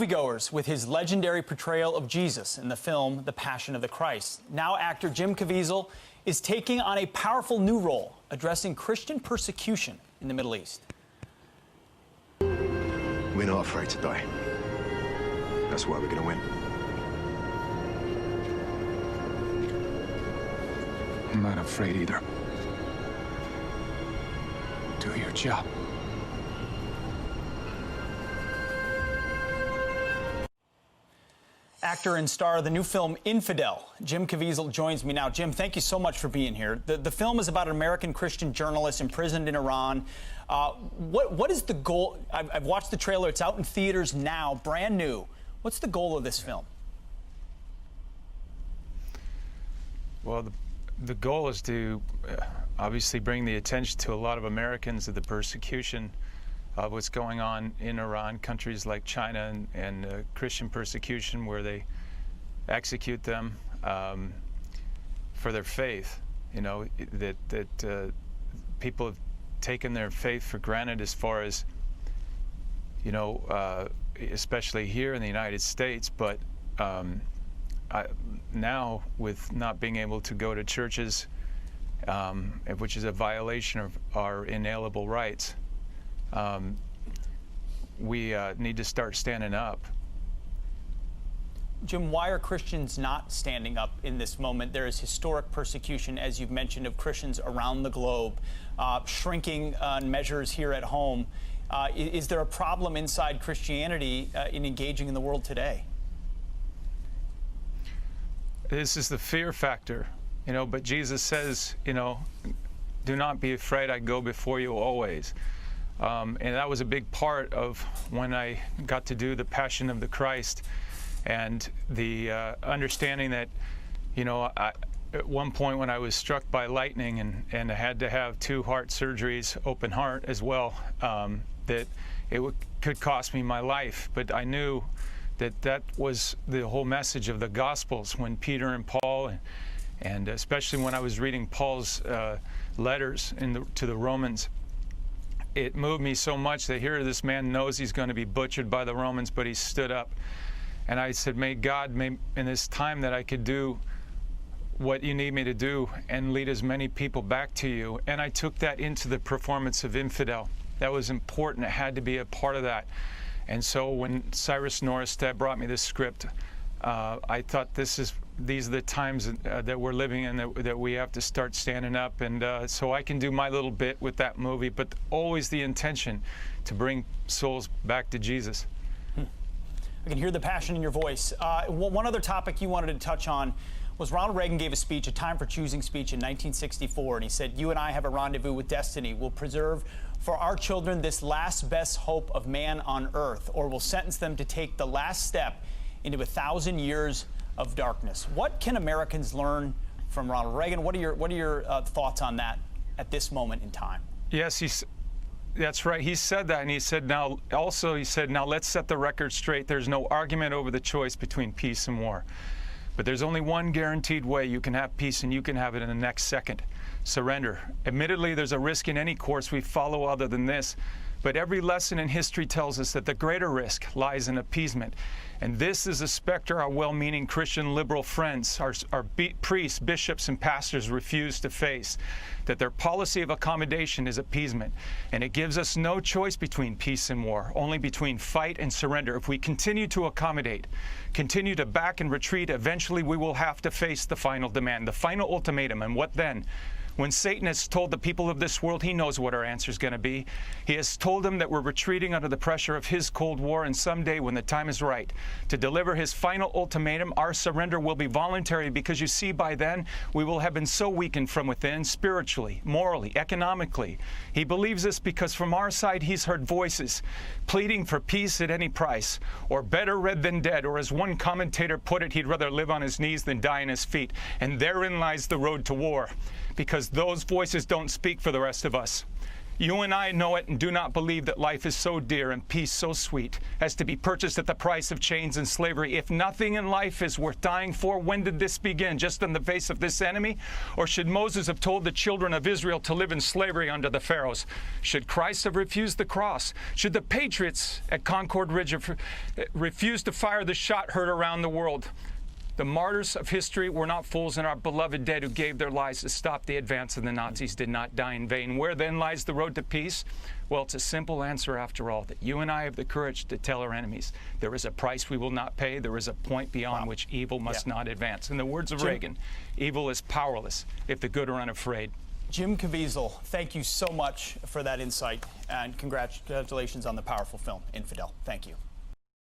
Moviegoers with his legendary portrayal of Jesus in the film The Passion of the Christ. Now actor Jim Caviezel is taking on a powerful new role, addressing Christian persecution in the Middle East. We're not afraid to die. That's why we're going to win. I'm not afraid either. Do your job. Actor and star of the new film Infidel, Jim Caviezel, joins me now. Jim, thank you so much for being here. The film is about an American Christian journalist imprisoned in Iran. What is the goal? I've watched the trailer. It's out in theaters now, brand new. What's the goal of this film? Well, the goal is to obviously bring the attention to a lot of Americans of the persecution of what's going on in Iran, countries like China and Christian persecution where they execute them for their faith. You know, that people have taken their faith for granted as far as, you know, especially here in the United States, but now with not being able to go to churches, which is a violation of our inalienable rights, we need to start standing up. Jim, why are Christians not standing up in this moment? There is historic persecution, as you've mentioned, of Christians around the globe, shrinking measures here at home. Is there a problem inside Christianity in engaging in the world today? This is the fear factor, you know, but Jesus says, you know, do not be afraid, I go before you always. And that was a big part of when I got to do The Passion of the Christ, and the understanding that, you know, at one point when I was struck by lightning and I had to have 2 heart surgeries, open heart as well, that it could cost me my life. But I knew that was the whole message of the Gospels when Peter and Paul, and especially when I was reading Paul's letters to the Romans, it moved me so much that here this man knows he's going to be butchered by the Romans, but he stood up. And I said, may God, in this time that I could do what you need me to do and lead as many people back to you. And I took that into the performance of Infidel. That was important. It had to be a part of that. And so when Cyrus Norrestead brought me this script, I thought these are the times that we're living in, that we have to start standing up. And so I can do my little bit with that movie, but always the intention to bring souls back to Jesus. I can hear the passion in your voice. One other topic you wanted to touch on was Ronald Reagan gave a speech, a Time for Choosing speech in 1964, and he said, "You and I have a rendezvous with destiny. We'll preserve for our children this last best hope of man on earth, or we'll sentence them to take the last step into 1,000 years of darkness." What can Americans learn from Ronald Reagan? What are your thoughts on that at this moment in time? Yes, that's right. He said that, and he said now let's set the record straight. There's no argument over the choice between peace and war. But there's only one guaranteed way you can have peace, and you can have it in the next second: surrender. Admittedly, there's a risk in any course we follow other than this, but every lesson in history tells us that the greater risk lies in appeasement. And this is a specter our well-meaning Christian liberal friends, our priests, bishops, and pastors refuse to face, that their policy of accommodation is appeasement. And it gives us no choice between peace and war, only between fight and surrender. If we continue to accommodate, continue to back and retreat, eventually we will have to face the final demand, the final ultimatum. And what then? When Satan has told the people of this world, he knows what our answer is going to be. He has told them that we're retreating under the pressure of his Cold War, and someday when the time is right to deliver his final ultimatum, our surrender will be voluntary, because you see, by then we will have been so weakened from within, spiritually, morally, economically. He believes this because from our side he's heard voices pleading for peace at any price, or better red than dead, or as one commentator put it, he'd rather live on his knees than die on his feet. And therein lies the road to war, because those voices don't speak for the rest of us. You and I know it and do not believe that life is so dear and peace so sweet as to be purchased at the price of chains and slavery. If nothing in life is worth dying for, when did this begin? Just in the face of this enemy? Or should Moses have told the children of Israel to live in slavery under the Pharaohs? Should Christ have refused the cross? Should the patriots at Concord Ridge have refused to fire the shot heard around the world? The martyrs of history were not fools, and our beloved dead who gave their lives to stop the advance of the Nazis did not die in vain. Where then lies the road to peace? Well, it's a simple answer after all, that you and I have the courage to tell our enemies there is a price we will not pay. There is a point beyond which evil must not advance. In the words of Reagan, evil is powerless if the good are unafraid. Jim Caviezel, thank you so much for that insight, and congratulations on the powerful film, Infidel. Thank you.